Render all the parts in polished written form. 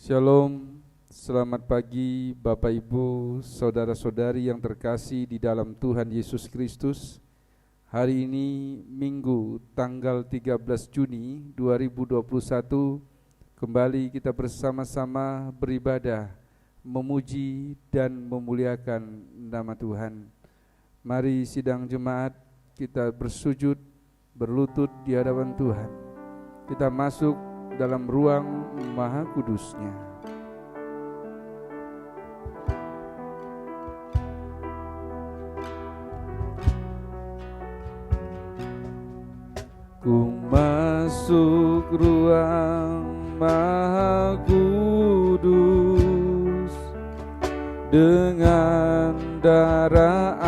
Shalom, selamat pagi Bapak Ibu, saudara-saudari yang terkasih di dalam Tuhan Yesus Kristus. Hari ini Minggu tanggal 13 Juni 2021, kembali kita bersama-sama beribadah, memuji dan memuliakan nama Tuhan. Mari sidang jemaat kita bersujud, berlutut di hadapan Tuhan. Kita masuk dalam ruang Maha Kudus-Nya. Ku masuk ruang Maha Kudus dengan darah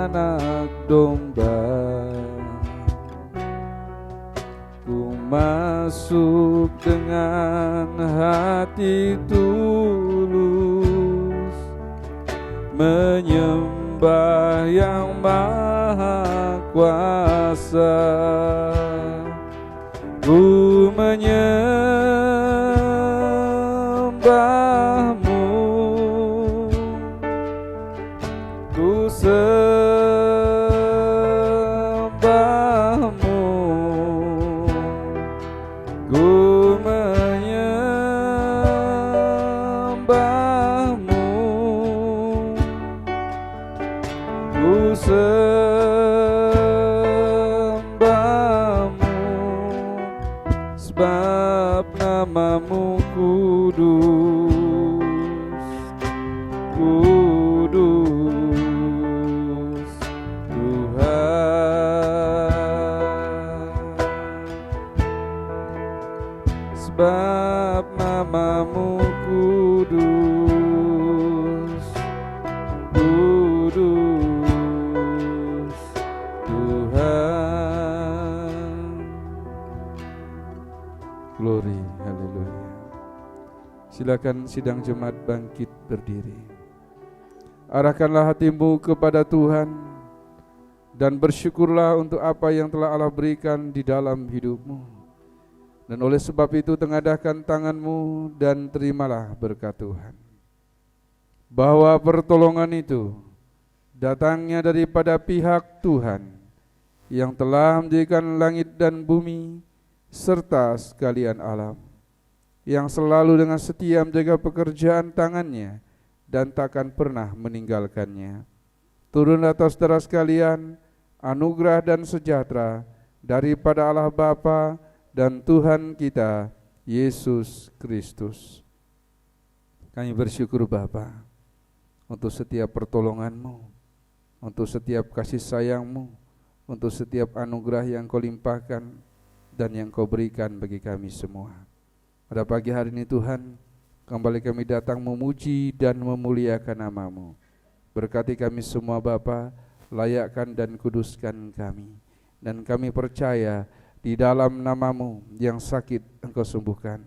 anak domba. Masuk dengan hati tulus, menyembah yang maha kuasa. Ku menyembahmu, ku ku menyembahmu, ku sembahmu, sebab namamu kudus, kudus Tuhan. Sebab namamu kudus, kudus Tuhan. Glory, haleluya. Silakan sidang jemaat bangkit berdiri. Arahkanlah hatimu kepada Tuhan dan bersyukurlah untuk apa yang telah Allah berikan di dalam hidupmu. Dan oleh sebab itu tengadahkan tanganmu dan terimalah berkat Tuhan. Bahwa pertolongan itu datangnya daripada pihak Tuhan yang telah menjadikan langit dan bumi serta sekalian alam, yang selalu dengan setia menjaga pekerjaan tangannya dan takkan pernah meninggalkannya. Turun atas saudara sekalian anugerah dan sejahtera daripada Allah Bapa dan Tuhan kita Yesus Kristus. Kami bersyukur Bapa untuk setiap pertolongan-Mu, untuk setiap kasih sayang-Mu, untuk setiap anugerah yang Kau limpahkan dan yang Kau berikan bagi kami semua. Pada pagi hari ini Tuhan, kembali kami datang memuji dan memuliakan nama-Mu. Berkati kami semua Bapa, layakkan dan kuduskan kami. Dan kami percaya di dalam nama-Mu yang sakit Engkau sembuhkan,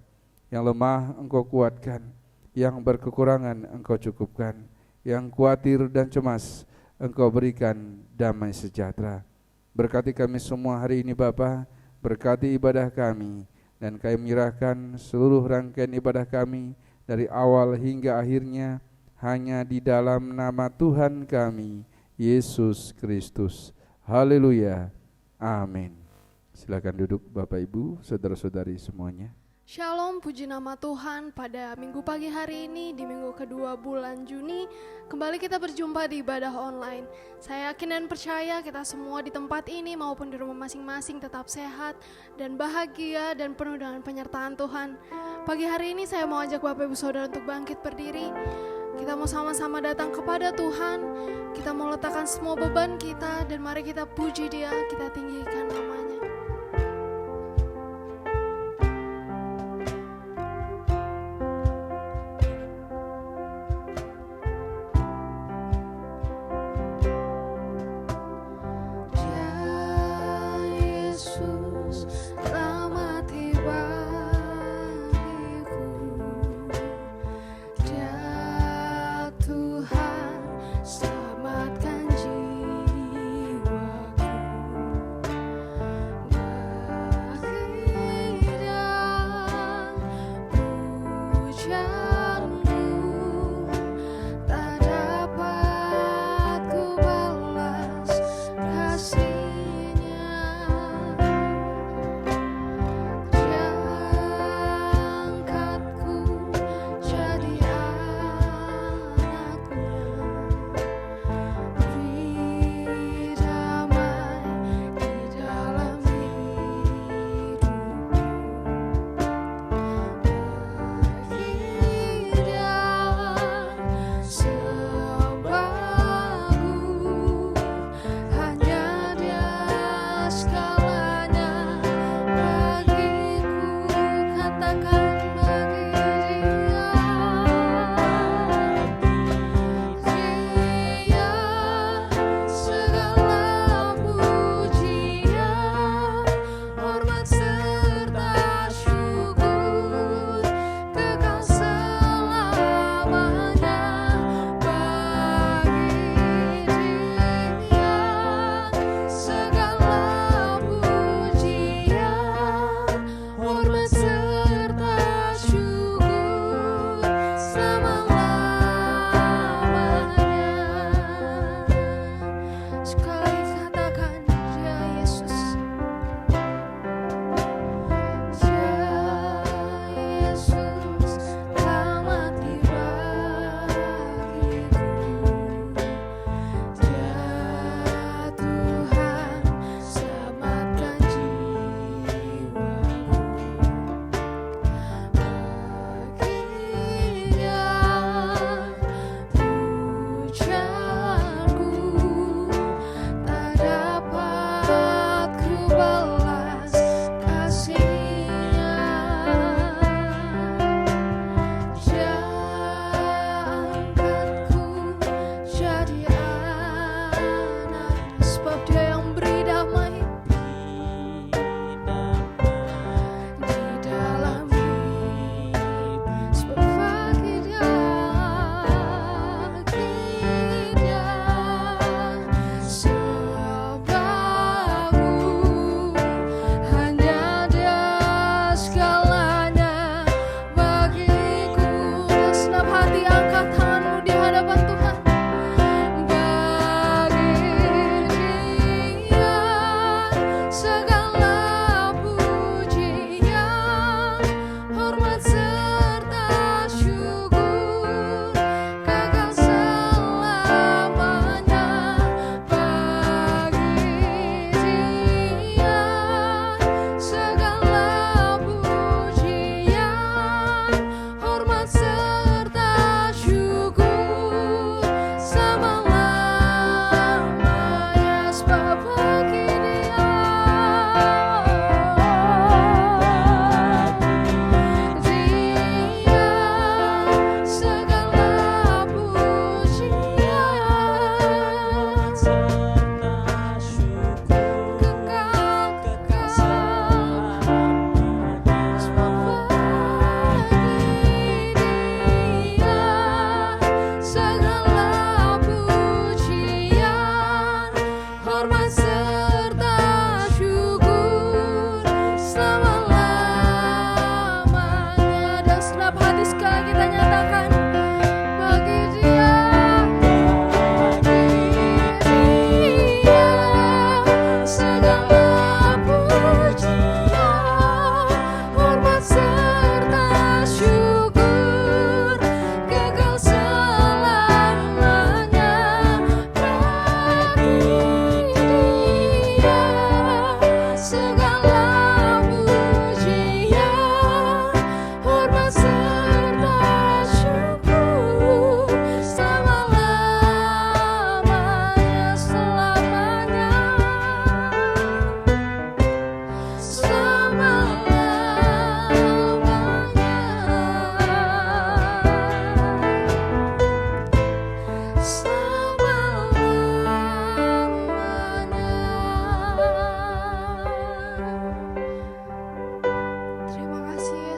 yang lemah Engkau kuatkan, yang berkekurangan Engkau cukupkan, yang khawatir dan cemas Engkau berikan damai sejahtera. Berkati kami semua hari ini Bapa, berkati ibadah kami, dan kami menyerahkan seluruh rangkaian ibadah kami dari awal hingga akhirnya hanya di dalam nama Tuhan kami, Yesus Kristus. Haleluya, amin. Silakan duduk Bapak Ibu, saudara-saudari semuanya. Shalom, puji nama Tuhan. Pada minggu pagi hari ini, di minggu kedua bulan Juni, kembali kita berjumpa di ibadah online. Saya yakin dan percaya kita semua di tempat ini maupun di rumah masing-masing tetap sehat dan bahagia dan penuh dengan penyertaan Tuhan. Pagi hari ini saya mau ajak Bapak Ibu Saudara untuk bangkit berdiri. Kita mau sama-sama datang kepada Tuhan. Kita mau letakkan semua beban kita dan mari kita puji Dia, kita tinggikan namanya. Selamatkan jiwaku.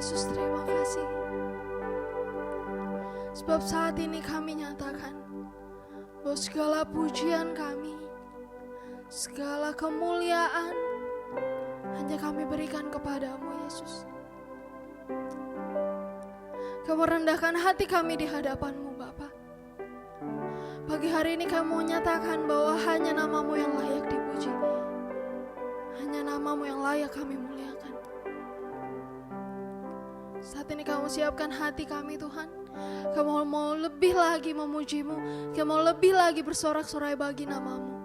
Yesus, terima kasih. Sebab saat ini kami nyatakan bahwa segala pujian kami, segala kemuliaan hanya kami berikan kepadamu Yesus. Kami merendahkan hati kami di hadapan-Mu Bapa. Pagi hari ini kami menyatakan bahwa hanya nama-Mu yang layak dipuji, hanya nama-Mu yang layak kami muliakan. Saat ini kamu siapkan hati kami Tuhan. Kamu mau lebih lagi memuji-Mu, kamu mau lebih lagi bersorak-sorai bagi nama-Mu.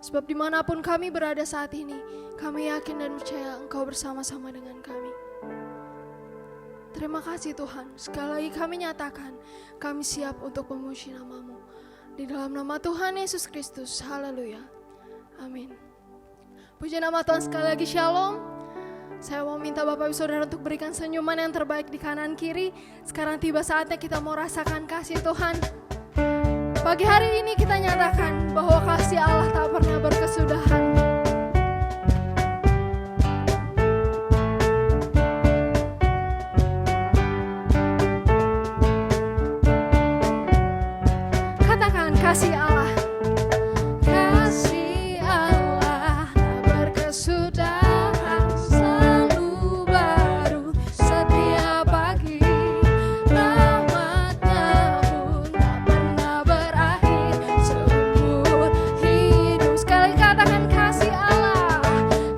Sebab dimanapun kami berada saat ini, kami yakin dan percaya Engkau bersama-sama dengan kami. Terima kasih Tuhan, sekali lagi kami nyatakan, kami siap untuk memuji nama-Mu. Di dalam nama Tuhan Yesus Kristus, haleluya, amin. Puji nama Tuhan, sekali lagi shalom. Saya mau minta Bapak Ibu Saudara untuk berikan senyuman yang terbaik di kanan kiri. Sekarang tiba saatnya kita mau rasakan kasih Tuhan. Pagi hari ini kita nyatakan bahwa kasih Allah tak pernah berkesudahan. Katakan kasih Allah. Kasih Allah tak berkesudahan, selalu baru setiap pagi. Rahmat-Nya pun tak pernah berakhir seumur hidup. Sekali katakan kasih Allah.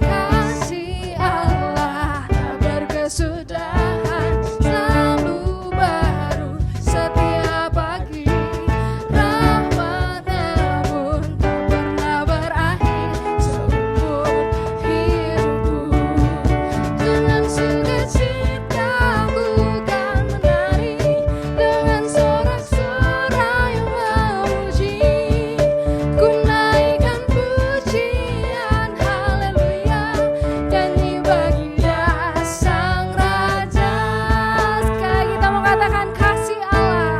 Kasih Allah tak berkesudahan, selalu baru setiap pagi. Rahmat-Nya pun tak pernah berakhir seumur hidupku. Dengan sukacita ku kan menari, dengan sorak-sorai memuji. Ku naikkan pujian haleluya, nyanyi bagi Dia Sang Raja. Sekali kita mau katakan kasih Allah.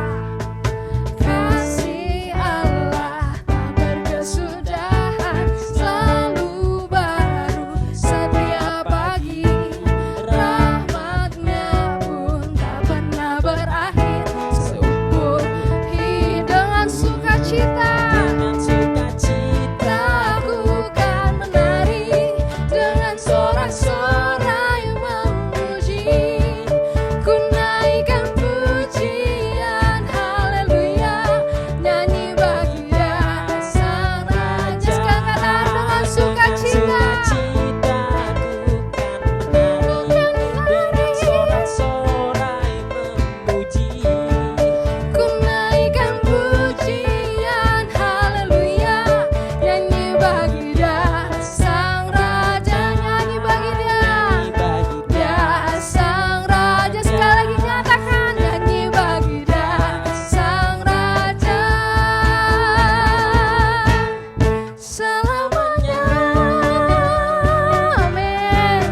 Kasih Allah tak berkesudahan, selalu baru setiap pagi. Rahmat-Nya pun tak pernah berakhir seumur hidup. Dengan sukacita aku kan menari, dengan sorak-sorai memuji. Ku naikkan pujian haleluya, nyanyi bagi Dia Sang Raja. Sekarang katakan dengan sukacita ku naikkan pujian haleluya, nyanyi bagi Dia Sang Raja. Nyanyi bagi Dia Sang Raja. Sekali lagi nyatakan, nyanyi bagi Dia Sang Raja selamanya. Amin.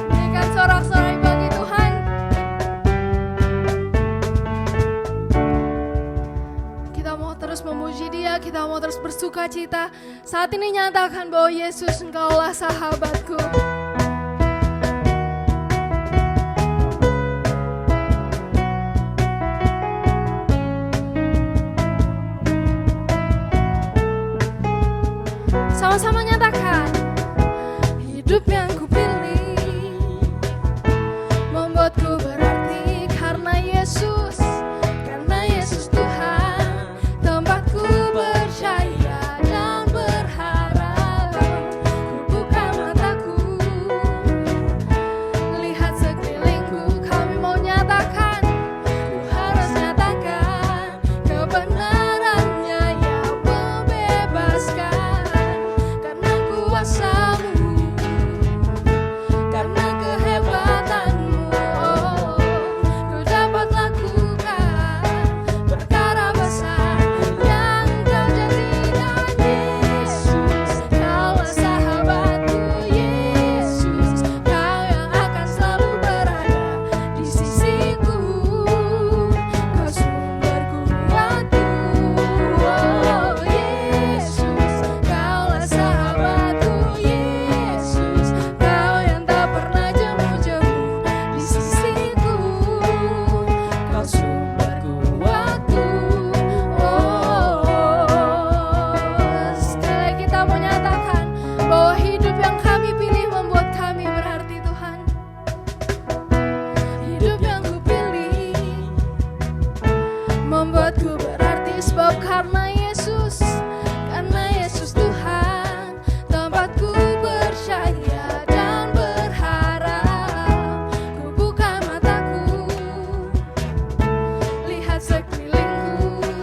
Berikan sorak-sorai bagi Tuhan. Kita mau terus memuji Dia, kita mau terus bersuka cita. Saat ini nyatakan bahwa Yesus, Engkaulah sahabatku. Sama-sama nyatakan, hidup yang kupilih membuatku berarti karena Yesus Tuhan, tempatku percaya dan berharap. Ku buka mataku, lihat sekelilingku, kami mau nyatakan, ku harus nyatakan kebenarannya yang membebaskan. Karena kuasa-Mu, karena kehebatanmu, oh. hidup yang ku pilih membuatku berarti, sebab karena Yesus Tuhan, tempatku percaya dan berharap. Ku buka mataku, lihat sekelilingku,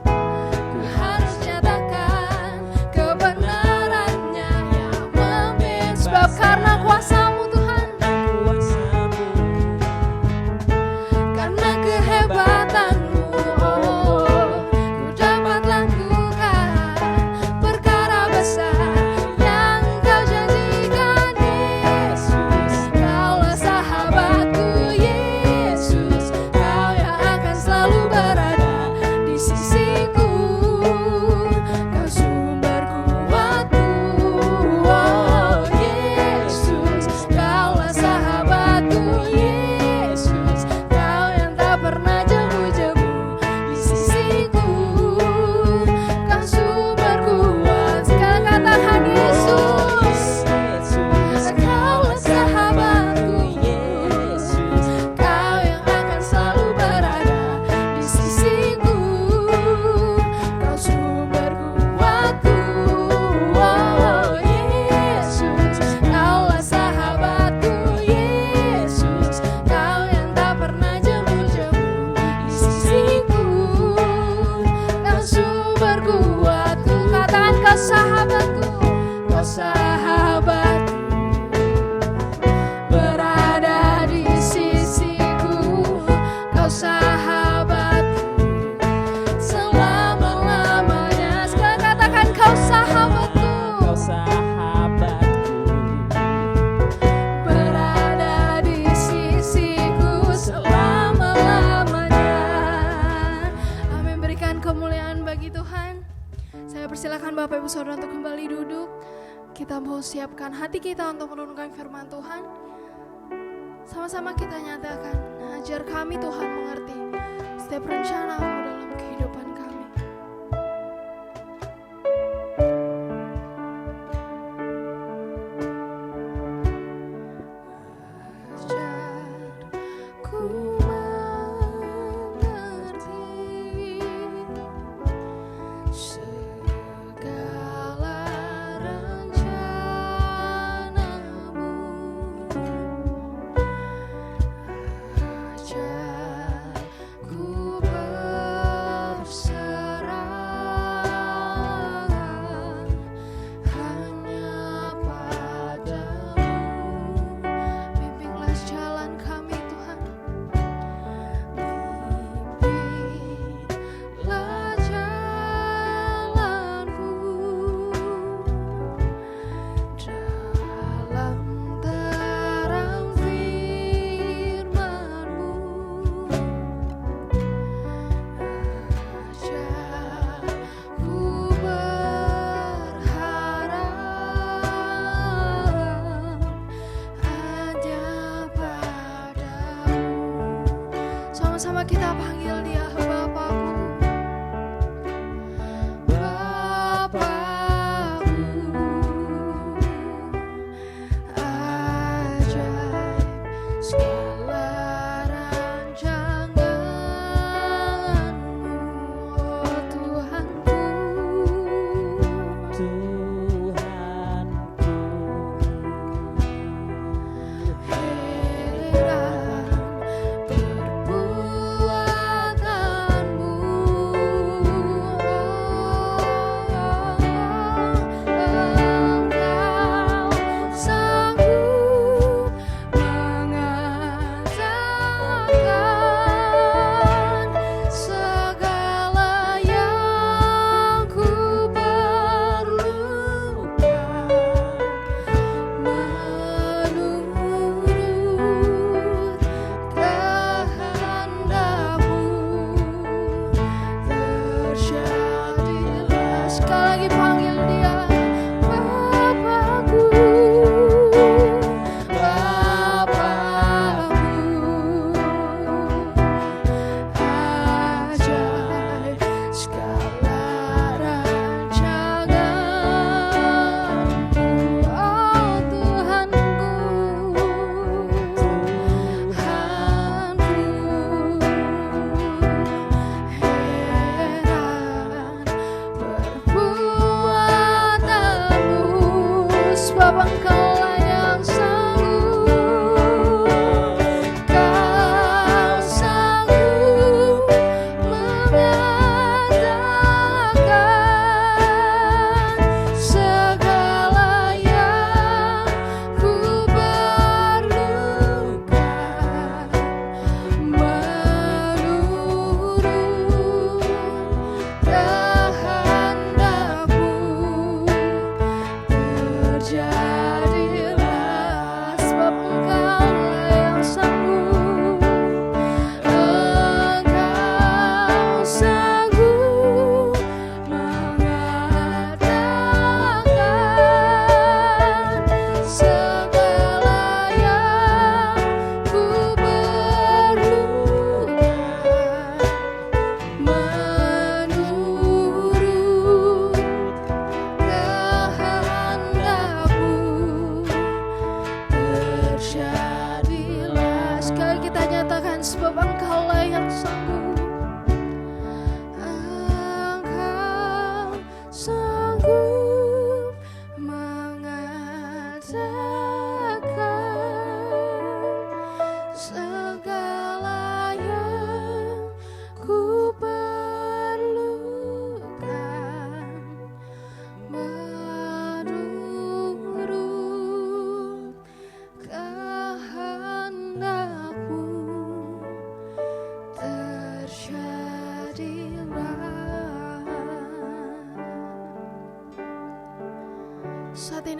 ku harus nyatakan kebenarannya yang memimpin, sebab karena kuasa-Mu Tuhan, karena kehebatan-Mu, ku dapat lakukan perkara besar yang Kau janjikan. Yesus, Kaulah sahabatku. Yesus, Kau yang akan selalu berada di sisiku. Kau sumber kuatku. Oh Yesus, Kaulah sahabatku. Yesus, Kau yang tak pernah jemu-jemu di sisiku. Kau sumber kuat. Sekarang katakan Yesus, Kaulah sahabatku. Kau yang akan selalu berada di sisiku. Kau sumber kuatku. Oh Yesus, Kaulah sahabatku. Yesus, Kau yang tak pernah jemu-jemu di sisiku. Kau sumber kuatku. Katakan Kau sahabatku. Kau sahabatku, berada di sisiku. Kau sahabatku selama-lamanya. Sekarang katakan Kau sahabatku, berada di sisiku selama-lamanya. Amin. Berikan kemuliaan bagi Tuhan. Saya persilakan Bapak Ibu Saudara untuk kembali duduk. Kita mau siapkan hati kita untuk merenungkan firman Tuhan. Sama-sama kita nyatakan, ajar kami Tuhan mengerti setiap rencana-Mu dalam kehidupan kami. Ajarku mengerti segala rencana-Mu. Ajarku berserah hanya padamu. Bimbinglah jalan kami Tuhan, bimbinglah jalanku dalam terang firman-Mu. Ajarku berharap hanya padamu. Sama-sama kita panggil Dia Bapakku. Bapakku, ajaib segala rancangan-Mu. Oh Tuhanku, heran perbuatan-Mu. Engkau sanggup mengajarku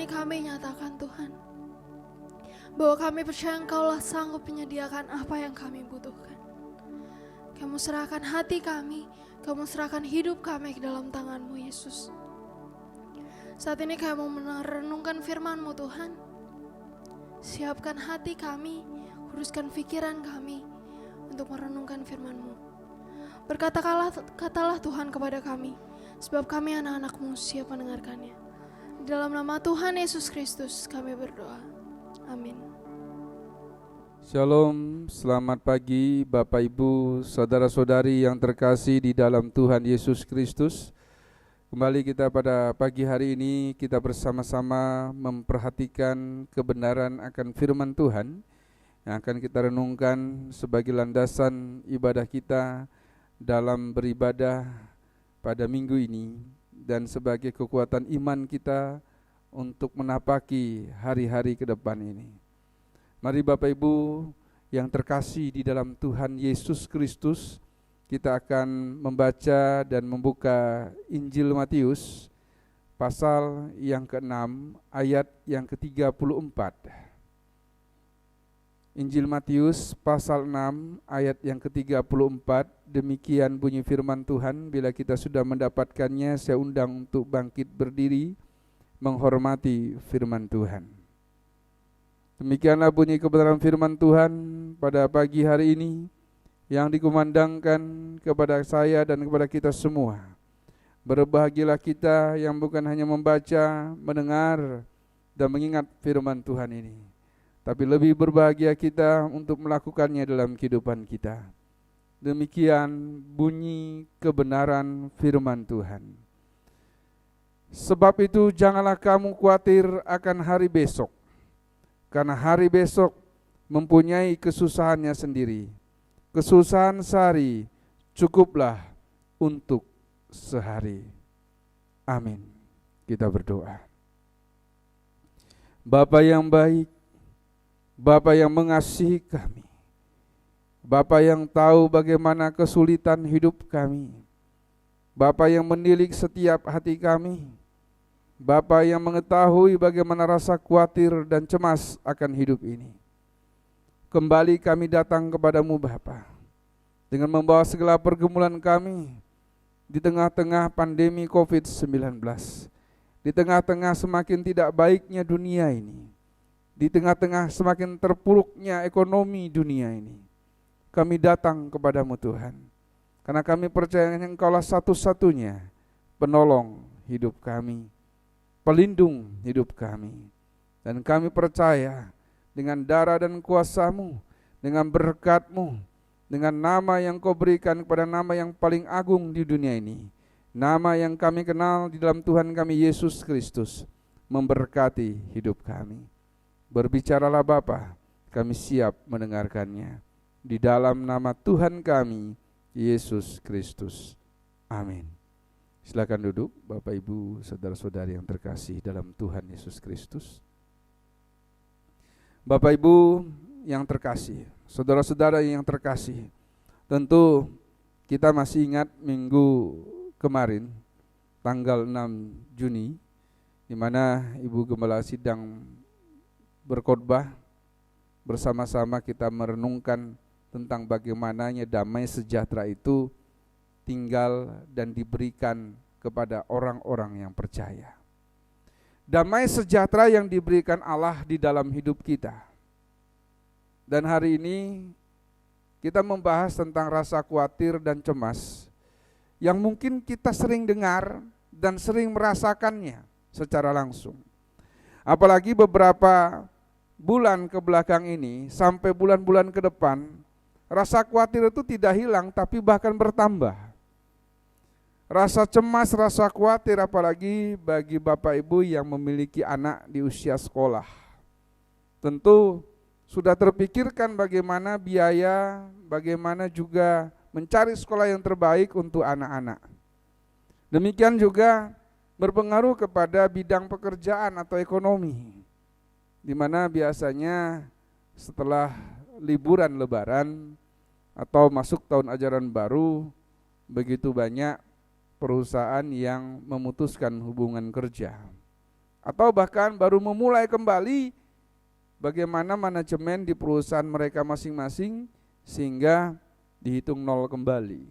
kami nyatakan Tuhan, bahwa kami percaya Engkaulah sanggup menyediakan apa yang kami butuhkan. Kami serahkan hati kami, kami serahkan hidup kami ke dalam tangan-Mu Yesus. Saat ini kami mau merenungkan firman-Mu Tuhan. Siapkan hati kami, kuduskan pikiran kami untuk merenungkan firman-Mu. Berkatalah Tuhan kepada kami, sebab kami anak-anak-Mu siap mendengarkannya. Di dalam nama Tuhan Yesus Kristus kami berdoa. Amin. Shalom, selamat pagi Bapak Ibu, saudara-saudari yang terkasih di dalam Tuhan Yesus Kristus. Kembali kita pada pagi hari ini, kita bersama-sama memperhatikan kebenaran akan firman Tuhan yang akan kita renungkan sebagai landasan ibadah kita dalam beribadah pada minggu ini dan sebagai kekuatan iman kita untuk menapaki hari-hari ke depan ini. Mari Bapak Ibu yang terkasih di dalam Tuhan Yesus Kristus, kita akan membaca dan membuka Injil Matius pasal yang ke-6 ayat yang ke-34. Injil Matius pasal 6 ayat yang ke-34, demikian bunyi firman Tuhan. Bila kita sudah mendapatkannya, saya undang untuk bangkit berdiri menghormati firman Tuhan. Demikianlah bunyi kebenaran firman Tuhan pada pagi hari ini yang dikumandangkan kepada saya dan kepada kita semua. Berbahagialah kita yang bukan hanya membaca, mendengar, dan mengingat firman Tuhan ini, tapi lebih berbahagia kita untuk melakukannya dalam kehidupan kita. Demikian bunyi kebenaran firman Tuhan. Sebab itu janganlah kamu khawatir akan hari besok, karena hari besok mempunyai kesusahannya sendiri. Kesusahan sehari cukuplah untuk sehari. Amin. Kita berdoa. Bapa yang baik, Bapa yang mengasihi kami, Bapa yang tahu bagaimana kesulitan hidup kami, Bapa yang menilik setiap hati kami, Bapa yang mengetahui bagaimana rasa khawatir dan cemas akan hidup ini. Kembali kami datang kepadamu Bapa, dengan membawa segala pergumulan kami di tengah-tengah pandemi COVID-19, di tengah-tengah semakin tidak baiknya dunia ini, di tengah-tengah semakin terpuruknya ekonomi dunia ini. Kami datang kepadamu Tuhan, karena kami percaya Engkaulah satu-satunya penolong hidup kami, pelindung hidup kami. Dan kami percaya dengan darah dan kuasa-Mu, dengan berkat-Mu, dengan nama yang Kau berikan kepada nama yang paling agung di dunia ini, nama yang kami kenal di dalam Tuhan kami Yesus Kristus, memberkati hidup kami. Berbicaralah Bapa, kami siap mendengarkannya. Di dalam nama Tuhan kami Yesus Kristus. Amin. Silakan duduk Bapak Ibu, saudara-saudari yang terkasih dalam Tuhan Yesus Kristus. Bapak Ibu yang terkasih, saudara-saudara yang terkasih, tentu kita masih ingat minggu kemarin tanggal 6 Juni di mana Ibu Gembala Sidang berkhotbah, bersama-sama kita merenungkan tentang bagaimananya damai sejahtera itu tinggal dan diberikan kepada orang-orang yang percaya. Damai sejahtera yang diberikan Allah di dalam hidup kita. Dan hari ini kita membahas tentang rasa khawatir dan cemas yang mungkin kita sering dengar dan sering merasakannya secara langsung. Apalagi beberapa bulan ke belakang ini sampai bulan-bulan ke depan, rasa khawatir itu tidak hilang tapi bahkan bertambah. Rasa cemas, rasa khawatir apalagi bagi Bapak Ibu yang memiliki anak di usia sekolah. Tentu sudah terpikirkan bagaimana biaya, bagaimana juga mencari sekolah yang terbaik untuk anak-anak. Demikian juga berpengaruh kepada bidang pekerjaan atau ekonomi, di mana biasanya setelah liburan Lebaran atau masuk tahun ajaran baru, begitu banyak perusahaan yang memutuskan hubungan kerja. atau bahkan baru memulai kembali bagaimana manajemen di perusahaan mereka masing-masing sehingga dihitung nol kembali,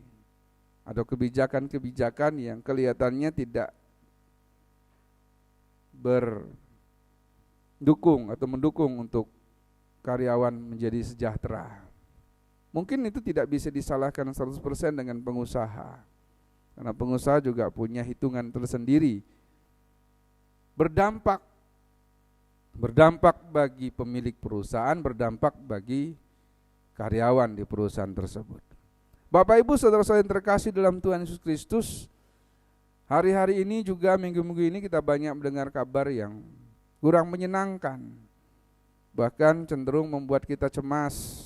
atau kebijakan-kebijakan yang kelihatannya tidak berdukung atau mendukung untuk karyawan menjadi sejahtera. Mungkin itu tidak bisa disalahkan 100% dengan pengusaha, karena pengusaha juga punya hitungan tersendiri. Berdampak bagi pemilik perusahaan, berdampak bagi karyawan di perusahaan tersebut. Bapak Ibu saudara-saudara yang terkasih dalam Tuhan Yesus Kristus, hari-hari ini juga minggu-minggu ini kita banyak mendengar kabar yang kurang menyenangkan, bahkan cenderung membuat kita cemas,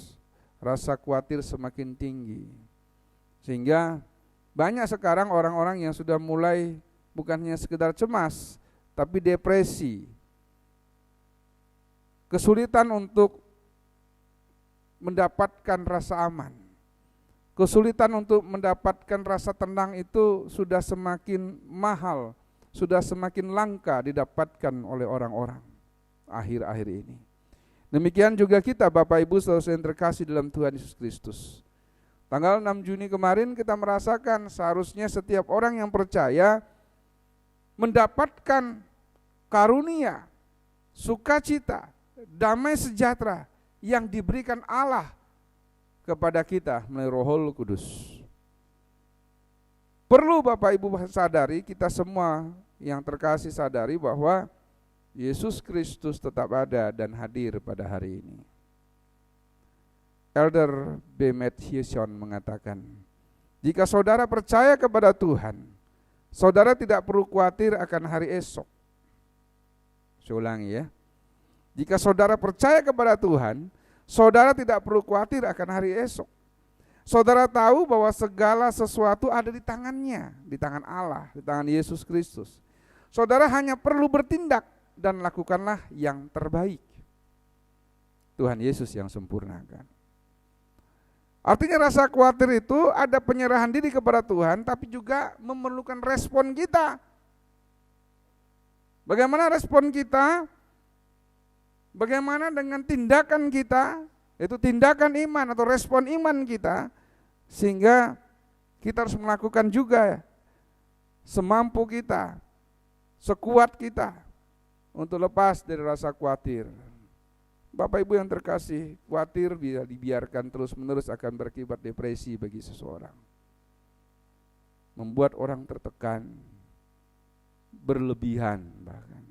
rasa khawatir semakin tinggi. Sehingga banyak sekarang orang-orang yang sudah mulai bukannya sekedar cemas, tapi depresi, kesulitan untuk mendapatkan rasa aman, kesulitan untuk mendapatkan rasa tenang itu sudah semakin mahal, sudah semakin langka didapatkan oleh orang-orang akhir-akhir ini. Demikian juga kita Bapak Ibu saudara yang terkasih dalam Tuhan Yesus Kristus. Tanggal 6 Juni kemarin kita merasakan seharusnya setiap orang yang percaya mendapatkan karunia, sukacita, damai sejahtera yang diberikan Allah kepada kita melalui Rohul Kudus. Perlu Bapak Ibu sadari, kita semua yang terkasih sadari bahwa Yesus Kristus tetap ada dan hadir pada hari ini. Elder B. Matthewson mengatakan, jika saudara percaya kepada Tuhan, saudara tidak perlu khawatir akan hari esok. Saya ulangi ya. Jika saudara percaya kepada Tuhan, saudara tidak perlu khawatir akan hari esok. Saudara tahu bahwa segala sesuatu ada di tangannya, di tangan Allah, di tangan Yesus Kristus. Saudara hanya perlu bertindak dan lakukanlah yang terbaik. Tuhan Yesus yang sempurnakan. Artinya rasa khawatir itu ada penyerahan diri kepada Tuhan, tapi juga memerlukan respon kita. Bagaimana respon kita? Bagaimana dengan tindakan kita? Itu tindakan iman atau respon iman kita, sehingga kita harus melakukan juga semampu kita, sekuat kita untuk lepas dari rasa khawatir. Bapak Ibu yang terkasih, khawatir bila dibiarkan terus-menerus akan berakibat depresi bagi seseorang. Membuat orang tertekan, berlebihan bahkan.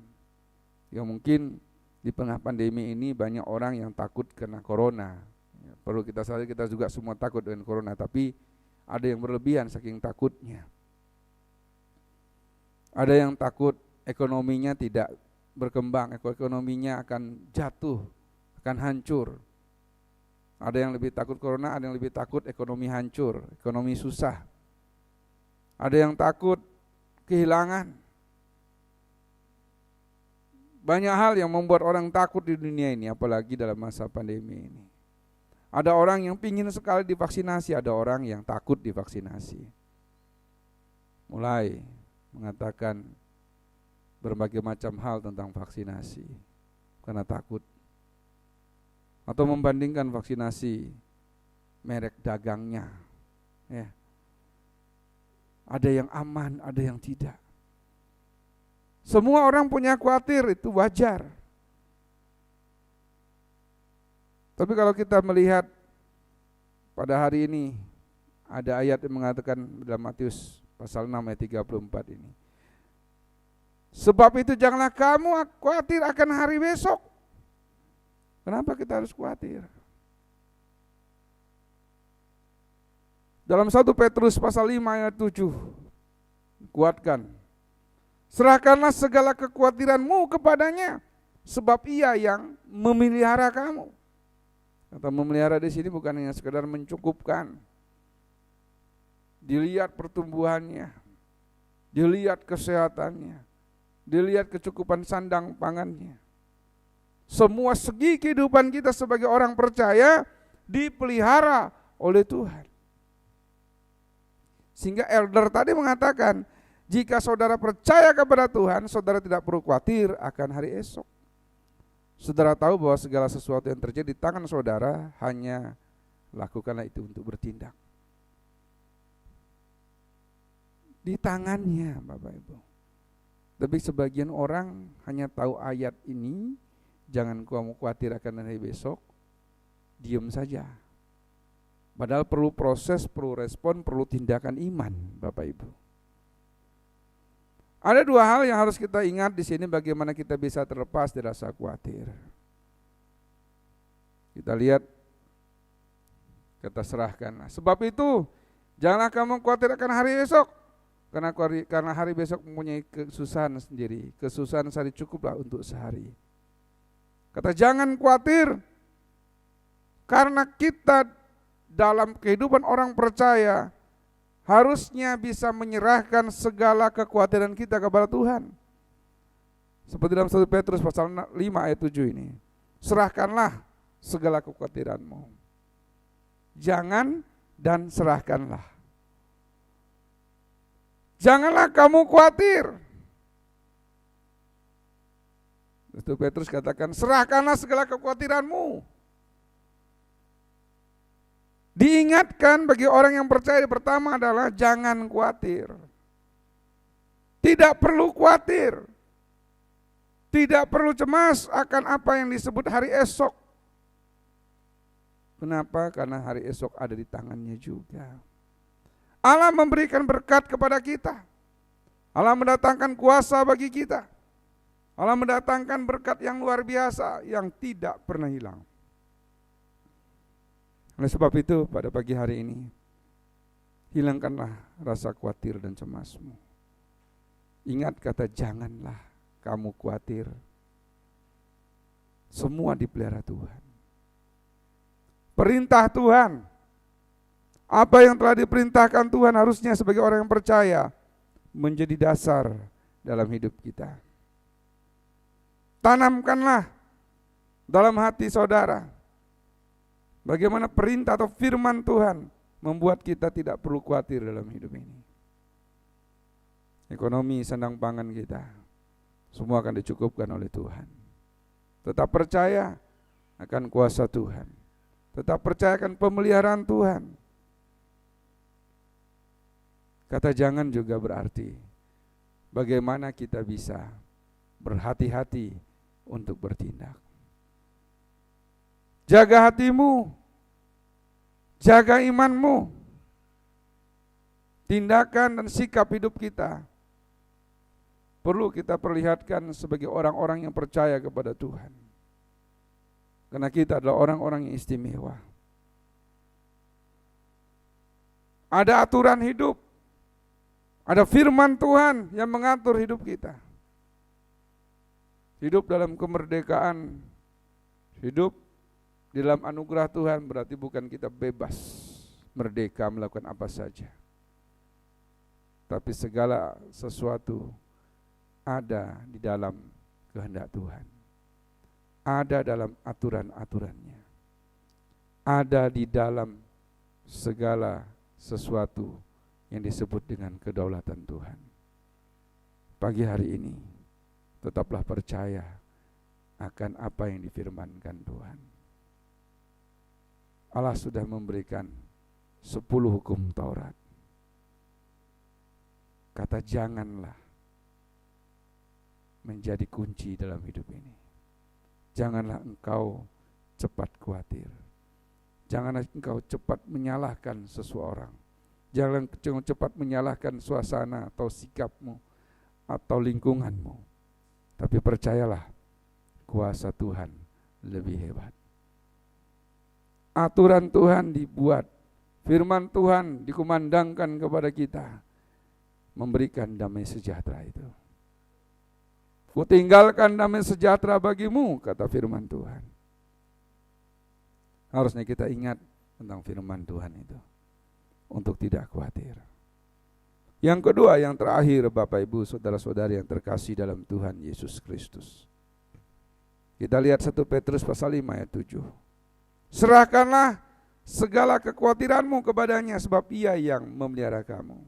Ya mungkin di tengah pandemi ini banyak orang yang takut kena corona. Ya, perlu kita sadari, kita juga semua takut dengan corona, tapi ada yang berlebihan saking takutnya. Ada yang takut ekonominya tidak berkembang, ekonominya akan jatuh, akan hancur. Ada yang lebih takut corona, ada yang lebih takut ekonomi hancur, ekonomi susah. Ada yang takut kehilangan. Banyak hal yang membuat orang takut di dunia ini, apalagi dalam masa pandemi ini. Ada orang yang pingin sekali divaksinasi, ada orang yang takut divaksinasi. Mulai mengatakan berbagai macam hal tentang vaksinasi karena takut. Atau membandingkan vaksinasi merek dagangnya. Ya. Ada yang aman, ada yang tidak. Semua orang punya khawatir, itu wajar. Tapi kalau kita melihat pada hari ini, ada ayat yang mengatakan dalam Matius pasal 6 ayat 34 ini. Sebab itu janganlah kamu khawatir akan hari besok. Kenapa kita harus khawatir? Dalam 1 Petrus pasal 5 ayat 7, kuatkan. Serahkanlah segala kekhawatiranmu kepadanya, sebab ia yang memelihara kamu. Kata memelihara di sini bukan hanya sekedar mencukupkan. Dilihat pertumbuhannya, dilihat kesehatannya, dilihat kecukupan sandang pangannya. Semua segi kehidupan kita sebagai orang percaya dipelihara oleh Tuhan. Sehingga elder tadi mengatakan, Jika saudara percaya kepada Tuhan, saudara tidak perlu khawatir akan hari esok. Saudara tahu bahwa segala sesuatu yang terjadi di tangan saudara, hanya lakukanlah itu untuk bertindak. Di tangannya, Bapak Ibu. Tapi sebagian orang hanya tahu ayat ini, jangan kamu khawatir akan hari besok, diam saja. Padahal perlu proses, perlu respon, perlu tindakan iman, Bapak Ibu. Ada dua hal yang harus kita ingat di sini, bagaimana kita bisa terlepas dari rasa khawatir. Kita lihat, kita serahkan. Sebab itu, janganlah kamu khawatir akan hari esok, karena hari besok mempunyai kesusahan sendiri. Kesusahan sehari cukuplah untuk sehari. Kata jangan khawatir, karena kita dalam kehidupan orang percaya harusnya bisa menyerahkan segala kekhawatiran kita kepada Tuhan. Seperti dalam 1 Petrus pasal 5 ayat 7 ini. Serahkanlah segala kekhawatiranmu. Jangan dan serahkanlah. Janganlah kamu khawatir. 1 Petrus katakan, serahkanlah segala kekhawatiranmu. Diingatkan bagi orang yang percaya pertama adalah jangan khawatir. Tidak perlu khawatir. Tidak perlu cemas akan apa yang disebut hari esok. Kenapa? Karena hari esok ada di tangannya juga. Allah memberikan berkat kepada kita. Allah mendatangkan kuasa bagi kita. Allah mendatangkan berkat yang luar biasa yang tidak pernah hilang. Oleh sebab itu pada pagi hari ini, hilangkanlah rasa khawatir dan cemasmu. Ingat kata janganlah kamu khawatir. Semua dipelihara Tuhan. Perintah Tuhan, apa yang telah diperintahkan Tuhan harusnya sebagai orang yang percaya menjadi dasar dalam hidup kita. Tanamkanlah dalam hati saudara bagaimana perintah atau firman Tuhan membuat kita tidak perlu khawatir dalam hidup ini. Ekonomi, sandang pangan kita, semua akan dicukupkan oleh Tuhan. Tetap percaya akan kuasa Tuhan. Tetap percaya akan pemeliharaan Tuhan. Kata jangan juga berarti bagaimana kita bisa berhati-hati untuk bertindak. Jaga hatimu, jaga imanmu, tindakan dan sikap hidup kita perlu kita perlihatkan sebagai orang-orang yang percaya kepada Tuhan. Karena kita adalah orang-orang yang istimewa. Ada aturan hidup, ada firman Tuhan yang mengatur hidup kita. Hidup dalam kemerdekaan, hidup di dalam anugerah Tuhan berarti bukan kita bebas, merdeka melakukan apa saja. Tapi segala sesuatu ada di dalam kehendak Tuhan. Ada dalam aturan-aturannya. Ada di dalam segala sesuatu yang disebut dengan kedaulatan Tuhan. Pagi hari ini, tetaplah percaya akan apa yang difirmankan Tuhan. Allah sudah memberikan 10 hukum Taurat. Kata janganlah menjadi kunci dalam hidup ini. Janganlah engkau cepat khawatir. Janganlah engkau cepat menyalahkan seseorang. Jangan cepat menyalahkan suasana atau sikapmu atau lingkunganmu. Tapi percayalah, kuasa Tuhan lebih hebat. Aturan Tuhan dibuat, firman Tuhan dikumandangkan kepada kita, memberikan damai sejahtera itu. Kutinggalkan damai sejahtera bagimu, kata firman Tuhan. Harusnya kita ingat tentang firman Tuhan itu, untuk tidak khawatir. Yang kedua, yang terakhir, Bapak Ibu, saudara-saudari yang terkasih dalam Tuhan Yesus Kristus. Kita lihat 1 Petrus pasal 5 ayat 7. Serahkanlah segala kekhawatiranmu kepadanya, sebab Ia yang memelihara kamu.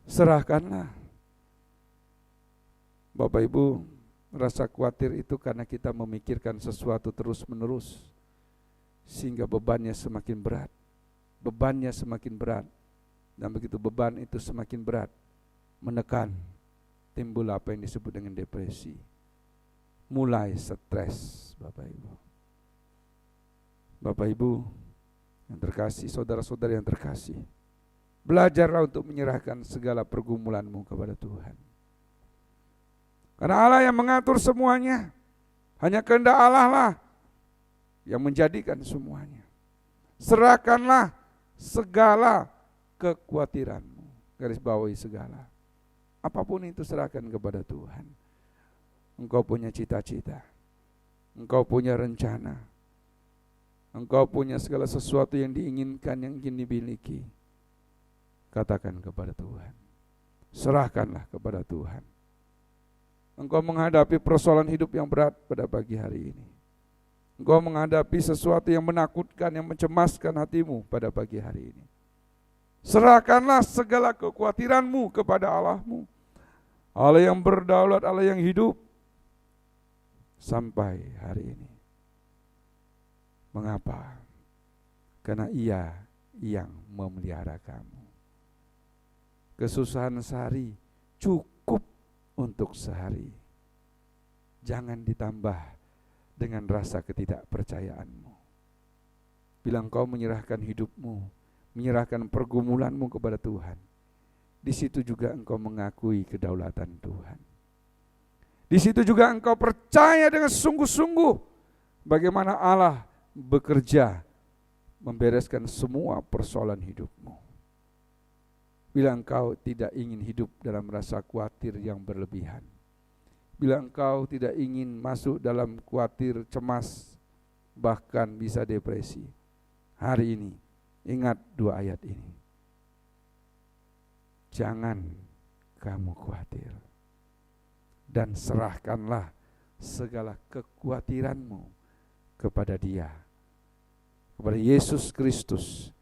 Serahkanlah. Bapak Ibu, rasa khawatir itu karena kita memikirkan sesuatu terus-menerus, sehingga bebannya semakin berat. Bebannya semakin berat. Dan begitu beban itu semakin berat, menekan, timbul apa yang disebut dengan depresi. Mulai stres, Bapak Ibu. Bapak Ibu yang terkasih, saudara-saudara yang terkasih, belajarlah untuk menyerahkan segala pergumulanmu kepada Tuhan. Karena Allah yang mengatur semuanya. Hanya kehendak Allah lah yang menjadikan semuanya. Serahkanlah segala kekhawatiranmu. Garis bawahi segala. Apapun itu serahkan kepada Tuhan. Engkau punya cita-cita. Engkau punya rencana. Engkau punya segala sesuatu yang diinginkan, yang ingin dimiliki. Katakan kepada Tuhan. Serahkanlah kepada Tuhan. Engkau menghadapi persoalan hidup yang berat pada pagi hari ini. Engkau menghadapi sesuatu yang menakutkan, yang mencemaskan hatimu pada pagi hari ini. Serahkanlah segala kekhawatiranmu kepada Allahmu. Allah yang berdaulat, Allah yang hidup. Sampai hari ini. Mengapa? Karena Ia yang memelihara kamu. Kesusahan sehari cukup untuk sehari. Jangan ditambah dengan rasa ketidakpercayaanmu. Bila engkau menyerahkan hidupmu, menyerahkan pergumulanmu kepada Tuhan, di situ juga engkau mengakui kedaulatan Tuhan. Di situ juga engkau percaya dengan sungguh-sungguh bagaimana Allah bekerja membereskan semua persoalan hidupmu. Bila engkau tidak ingin hidup dalam rasa khawatir yang berlebihan, bila engkau tidak ingin masuk dalam khawatir, cemas, bahkan bisa depresi, hari ini ingat 2 ayat ini. Jangan kamu khawatir, dan serahkanlah segala kekhawatiranmu kepada Dia, kepada Yesus Kristus,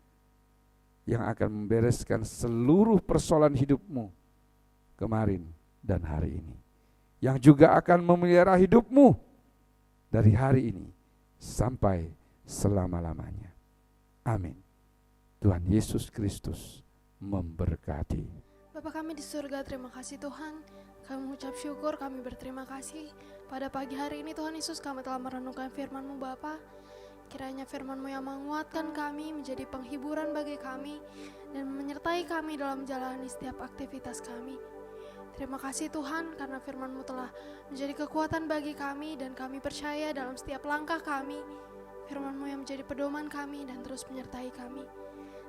yang akan membereskan seluruh persoalan hidupmu kemarin dan hari ini, yang juga akan memelihara hidupmu dari hari ini sampai selama-lamanya. Amin. Tuhan Yesus Kristus memberkati. Bapa kami di surga, terima kasih Tuhan. Kami mengucap syukur, kami berterima kasih. Pada pagi hari ini Tuhan Yesus, kami telah merenungkan firman-Mu Bapa. Kiranya firman-Mu yang menguatkan kami, menjadi penghiburan bagi kami, dan menyertai kami dalam menjalani setiap aktivitas kami. Terima kasih Tuhan, karena firman-Mu telah menjadi kekuatan bagi kami, dan kami percaya dalam setiap langkah kami, firman-Mu yang menjadi pedoman kami dan terus menyertai kami.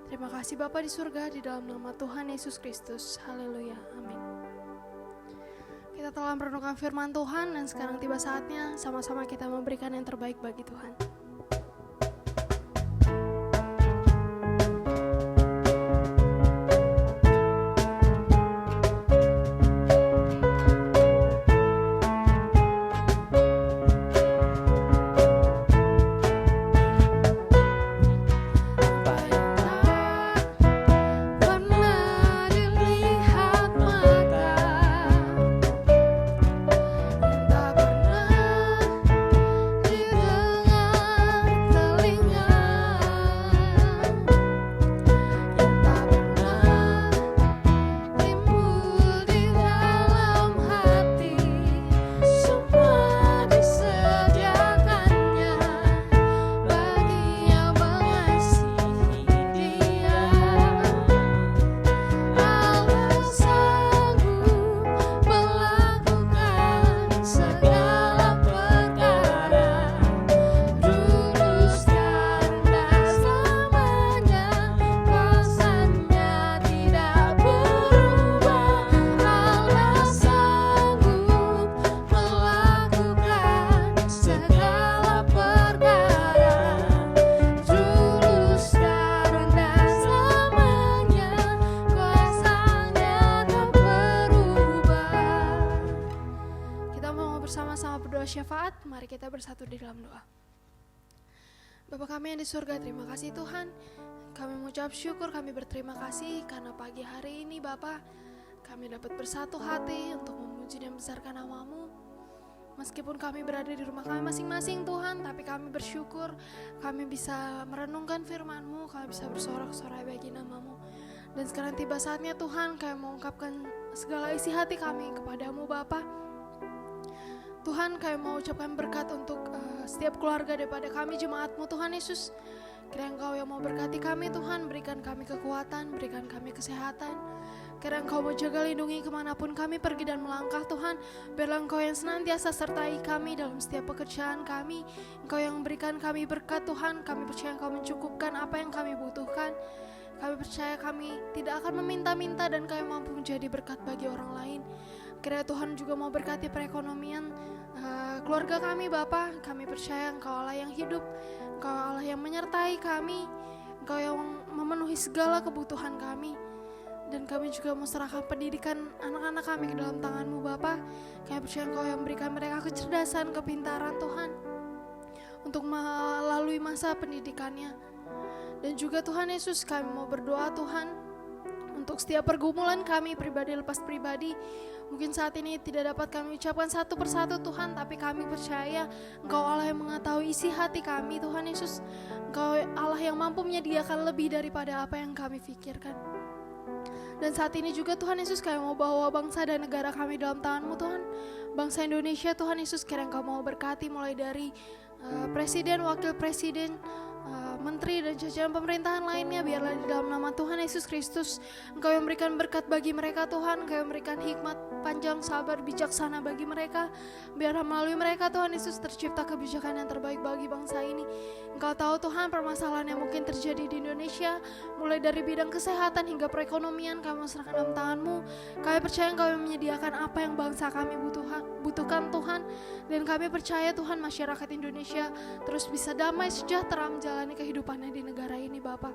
Terima kasih Bapa di surga, di dalam nama Tuhan Yesus Kristus. Haleluya, amin. Kita telah merenungkan firman Tuhan, dan sekarang tiba saatnya sama-sama kita memberikan yang terbaik bagi Tuhan. Syafaat, mari kita bersatu di dalam doa. Bapa kami yang di surga, terima kasih Tuhan. Kami mengucap syukur, kami berterima kasih karena pagi hari ini Bapa, kami dapat bersatu hati untuk memuji dan membesarkan nama-Mu. Meskipun kami berada di rumah kami masing-masing Tuhan, tapi kami bersyukur kami bisa merenungkan firman-Mu, kami bisa bersorak-sorai bagi nama-Mu. Dan sekarang tiba saatnya Tuhan, kami mengungkapkan segala isi hati kami kepada-Mu Bapa. Tuhan, kami mau ucapkan berkat untuk setiap keluarga daripada kami jemaat-Mu Tuhan Yesus. Kiranya Engkau yang mau berkati kami Tuhan, berikan kami kekuatan, berikan kami kesehatan. Kiranya Engkau mau jaga lindungi kemanapun kami pergi dan melangkah Tuhan. Biarlah Engkau yang senantiasa sertai kami dalam setiap pekerjaan kami. Engkau yang memberikan kami berkat Tuhan. Kami percaya Engkau mencukupkan apa yang kami butuhkan. Kami percaya kami tidak akan meminta-minta dan kami mampu menjadi berkat bagi orang lain. Kiranya Tuhan juga mau berkati perekonomian keluarga kami Bapa. Kami percaya Engkau Allah yang hidup, Engkau Allah yang menyertai kami, Engkau yang memenuhi segala kebutuhan kami. Dan kami juga mau serahkan pendidikan anak-anak kami ke dalam tangan-Mu Bapa. Kami percaya Engkau yang memberikan mereka kecerdasan, kepintaran Tuhan untuk melalui masa pendidikannya. Dan juga Tuhan Yesus, kami mau berdoa Tuhan untuk setiap pergumulan kami pribadi lepas pribadi. Mungkin saat ini tidak dapat kami ucapkan satu persatu Tuhan, tapi kami percaya Engkau Allah yang mengetahui isi hati kami Tuhan Yesus. Engkau Allah yang mampu menyediakan lebih daripada apa yang kami pikirkan. Dan saat ini juga Tuhan Yesus, kami mau bawa bangsa dan negara kami dalam tangan-Mu Tuhan. Bangsa Indonesia Tuhan Yesus, kiranya Engkau mau berkati mulai dari presiden, wakil presiden, menteri dan jajaran pemerintahan lainnya. Biarlah di dalam nama Tuhan Yesus Kristus Engkau yang memberikan berkat bagi mereka Tuhan. Engkau yang memberikan hikmat, panjang, sabar, bijaksana bagi mereka. Biarlah melalui mereka Tuhan Yesus tercipta kebijakan yang terbaik bagi bangsa ini. Engkau tahu Tuhan permasalahan yang mungkin terjadi di Indonesia, mulai dari bidang kesehatan hingga perekonomian. Kami serahkan dalam tangan-Mu. Kami percaya Engkau yang menyediakan apa yang bangsa kami butuhkan Tuhan. Dan kami percaya Tuhan masyarakat Indonesia terus bisa damai sejahtera menjalani kehidupannya di negara ini Bapa.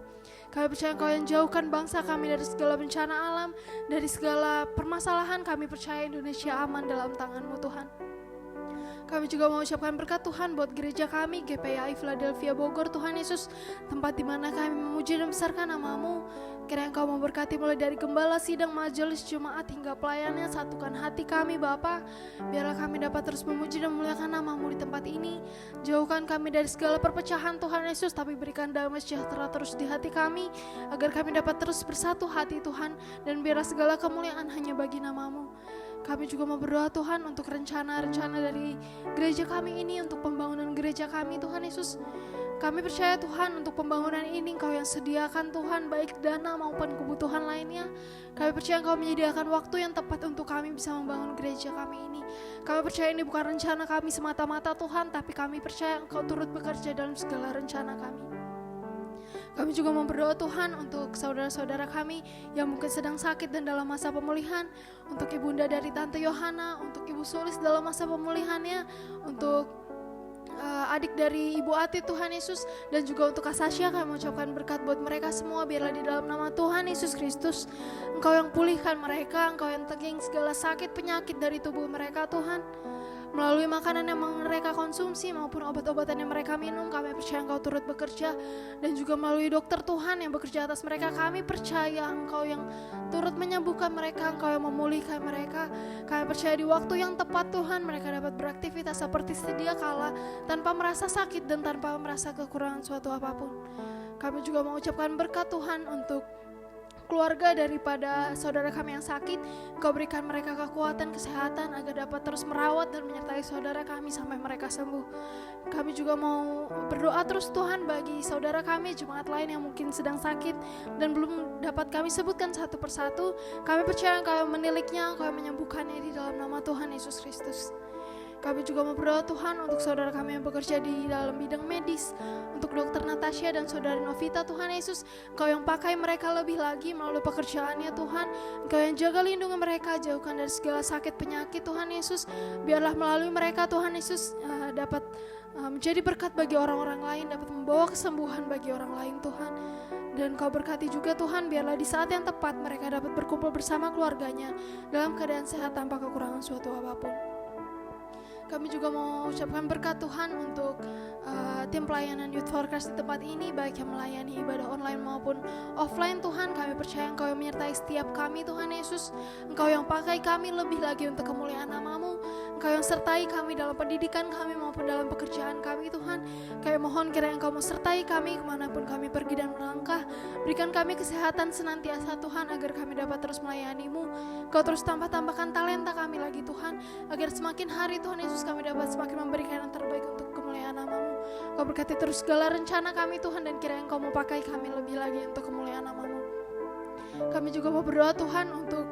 Kami percaya Engkau yang jauhkan bangsa kami dari segala bencana alam, dari segala permasalahan. Kami percaya Indonesia aman dalam tangan-Mu Tuhan. Kami juga mau ucapkan berkat Tuhan buat gereja kami, GPI Philadelphia Bogor Tuhan Yesus, tempat di mana kami memuji dan membesarkan nama-Mu. Kiranya Engkau memberkati mulai dari gembala, sidang, majelis, jemaat hingga pelayannya. Satukan hati kami Bapa. Biarlah kami dapat terus memuji dan memuliakan nama-Mu di tempat ini. Jauhkan kami dari segala perpecahan Tuhan Yesus, tapi berikan damai sejahtera terus di hati kami, agar kami dapat terus bersatu hati Tuhan. Dan biarlah segala kemuliaan hanya bagi nama-Mu. Kami juga mau berdoa Tuhan untuk rencana-rencana dari gereja kami ini, untuk pembangunan gereja kami Tuhan Yesus. Kami percaya Tuhan untuk pembangunan ini Engkau yang sediakan Tuhan, baik dana maupun kebutuhan lainnya. Kami percaya Engkau menyediakan waktu yang tepat untuk kami bisa membangun gereja kami ini. Kami percaya ini bukan rencana kami semata-mata Tuhan, tapi kami percaya Engkau turut bekerja dalam segala rencana kami. Kami juga mau berdoa Tuhan untuk saudara-saudara kami yang mungkin sedang sakit dan dalam masa pemulihan. Untuk ibunda dari Tante Yohana, untuk Ibu Sulis dalam masa pemulihannya, untuk adik dari Ibu Ati Tuhan Yesus, dan juga untuk Kak Sasha. Kami mengucapkan berkat buat mereka semua. Biarlah di dalam nama Tuhan Yesus Kristus Engkau yang pulihkan mereka, Engkau yang teging segala sakit penyakit dari tubuh mereka Tuhan. Melalui makanan yang mereka konsumsi maupun obat-obatan yang mereka minum, kami percaya Engkau turut bekerja. Dan juga melalui dokter Tuhan yang bekerja atas mereka, kami percaya Engkau yang turut menyembuhkan mereka, Engkau yang memulihkan mereka. Kami percaya di waktu yang tepat Tuhan, mereka dapat beraktivitas seperti sedia kala, tanpa merasa sakit dan tanpa merasa kekurangan suatu apapun. Kami juga mengucapkan berkat Tuhan untuk keluarga daripada saudara kami yang sakit. Engkau berikan mereka kekuatan, kesehatan agar dapat terus merawat dan menyertai saudara kami sampai mereka sembuh. Kami juga mau berdoa terus Tuhan bagi saudara kami, jemaat lain yang mungkin sedang sakit dan belum dapat kami sebutkan satu persatu. Kami percaya Engkau yang meniliknya, Engkau yang menyembuhkannya di dalam nama Tuhan Yesus Kristus. Kami juga mau berdoa Tuhan untuk saudara kami yang bekerja di dalam bidang medis, untuk dokter Natasha dan saudara Novita Tuhan Yesus. Engkau yang pakai mereka lebih lagi melalui pekerjaannya Tuhan. Engkau yang jaga lindungi mereka, jauhkan dari segala sakit penyakit Tuhan Yesus. Biarlah melalui mereka Tuhan Yesus dapat menjadi berkat bagi orang-orang lain, dapat membawa kesembuhan bagi orang lain Tuhan. Dan Kau berkati juga Tuhan, biarlah di saat yang tepat mereka dapat berkumpul bersama keluarganya dalam keadaan sehat tanpa kekurangan suatu apapun. Kami juga mau ucapkan berkat Tuhan untuk tim pelayanan Youth for Christ di tempat ini, baik yang melayani ibadah online maupun offline. Tuhan, kami percaya Engkau yang menyertai setiap kami, Tuhan Yesus. Engkau yang pakai kami lebih lagi untuk kemuliaan nama-Mu. Engkau yang sertai kami dalam pendidikan kami maupun dalam pekerjaan kami, Tuhan. Kami mohon kiranya Engkau mau sertai kami kemanapun kami pergi dan melangkah. Berikan kami kesehatan senantiasa, Tuhan, agar kami dapat terus melayani-Mu. Engkau terus tambahkan talenta kami lagi, Tuhan, agar semakin hari, Tuhan Yesus, kami dapat semakin memberikan yang terbaik untuk kemuliaan nama-Mu. Kau berkati terus segala rencana kami, Tuhan, dan kiranya Engkau mau pakai kami lebih lagi untuk kemuliaan nama-Mu. Kami juga mau berdoa, Tuhan, untuk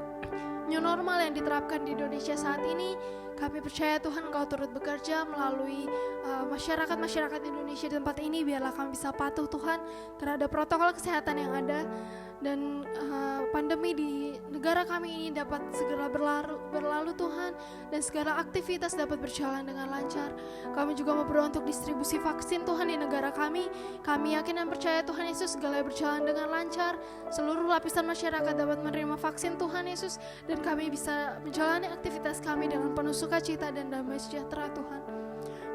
new normal yang diterapkan di Indonesia saat ini. Kami percaya, Tuhan, Engkau turut bekerja melalui masyarakat Indonesia di tempat ini. Biarlah kami bisa patuh, Tuhan, terhadap protokol kesehatan yang ada, dan pandemi di negara kami ini dapat segera berlalu, Tuhan, dan segala aktivitas dapat berjalan dengan lancar. Kami juga mau berdoa untuk distribusi vaksin, Tuhan, di negara kami. Kami yakin dan percaya, Tuhan Yesus, segala berjalan dengan lancar. Seluruh lapisan masyarakat dapat menerima vaksin, Tuhan Yesus, dan kami bisa menjalani aktivitas kami dengan penuh sukacita dan damai sejahtera, Tuhan.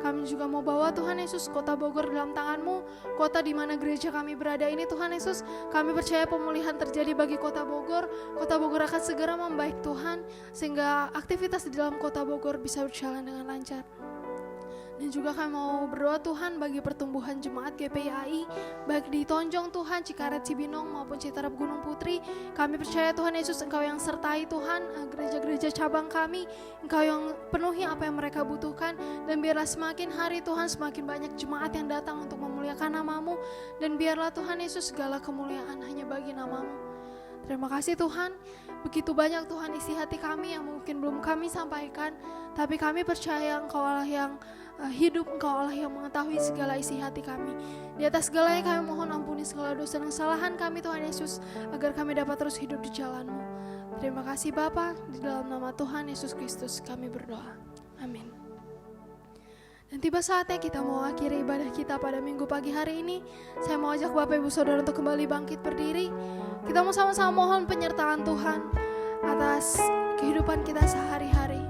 Kami juga mau bawa, Tuhan Yesus, kota Bogor dalam tangan-Mu, kota di mana gereja kami berada ini, Tuhan Yesus. Kami percaya pemulihan terjadi bagi kota Bogor. Kota Bogor akan segera membaik, Tuhan, sehingga aktivitas di dalam kota Bogor bisa berjalan dengan lancar. Dan juga kami mau berdoa, Tuhan, bagi pertumbuhan jemaat GPIAI, baik di Tonjong, Tuhan, Cikaret, Cibinong, maupun Citarap, Gunung Putri. Kami percaya, Tuhan Yesus, Engkau yang sertai, Tuhan, gereja-gereja cabang kami. Engkau yang penuhi apa yang mereka butuhkan. Dan biarlah semakin hari, Tuhan, semakin banyak jemaat yang datang untuk memuliakan nama-Mu. Dan biarlah, Tuhan Yesus, segala kemuliaan hanya bagi nama-Mu. Terima kasih, Tuhan. Begitu banyak, Tuhan, isi hati kami yang mungkin belum kami sampaikan. Tapi kami percaya Engkau Allah yang hidup, Engkau Allah yang mengetahui segala isi hati kami. Di atas segalanya kami mohon ampuni segala dosa dan kesalahan kami, Tuhan Yesus, agar kami dapat terus hidup di jalan-Mu. Terima kasih Bapa, di dalam nama Tuhan Yesus Kristus kami berdoa. Amin. Dan tiba saatnya kita mau akhiri ibadah kita pada minggu pagi hari ini. Saya mau ajak Bapak Ibu Saudara untuk kembali bangkit berdiri. Kita mau sama-sama mohon penyertaan Tuhan atas kehidupan kita sehari-hari.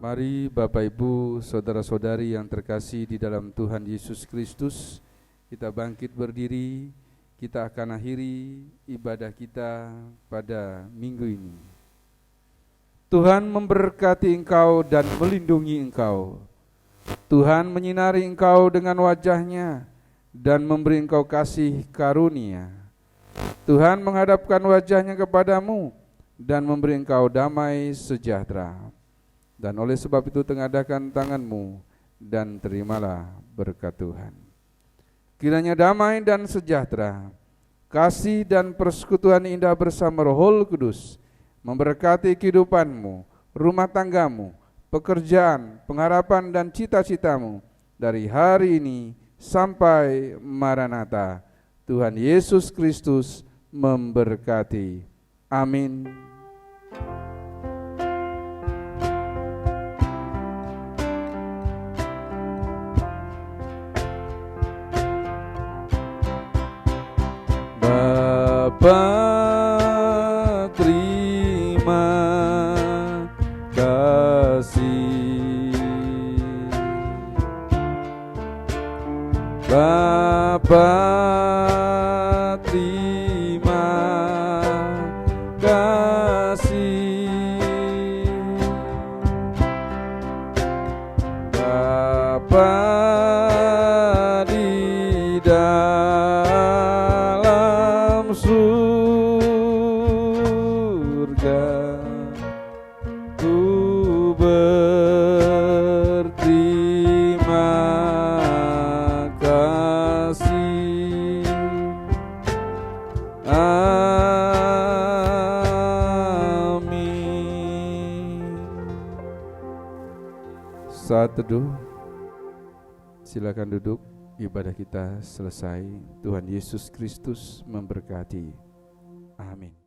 Mari Bapak Ibu, saudara-saudari yang terkasih di dalam Tuhan Yesus Kristus, kita bangkit berdiri, kita akan akhiri ibadah kita pada minggu ini. Tuhan memberkati engkau dan melindungi engkau. Tuhan menyinari engkau dengan wajah-Nya dan memberi engkau kasih karunia. Tuhan menghadapkan wajah-Nya kepadamu dan memberi engkau damai sejahtera. Dan oleh sebab itu tengadahkan tanganmu dan terimalah berkat Tuhan. Kiranya damai dan sejahtera, kasih dan persekutuan indah bersama Roh Kudus memberkati kehidupanmu, rumah tanggamu, pekerjaan, pengharapan dan cita-citamu dari hari ini sampai Maranatha. Tuhan Yesus Kristus memberkati. Amin. Bapa, terima kasih. Bapa, terima kasih. Bapa di dalam surga, ku berterima kasih. Amin. Saat teduh, silakan duduk. Ibadah kita selesai. Tuhan Yesus Kristus memberkati. Amin.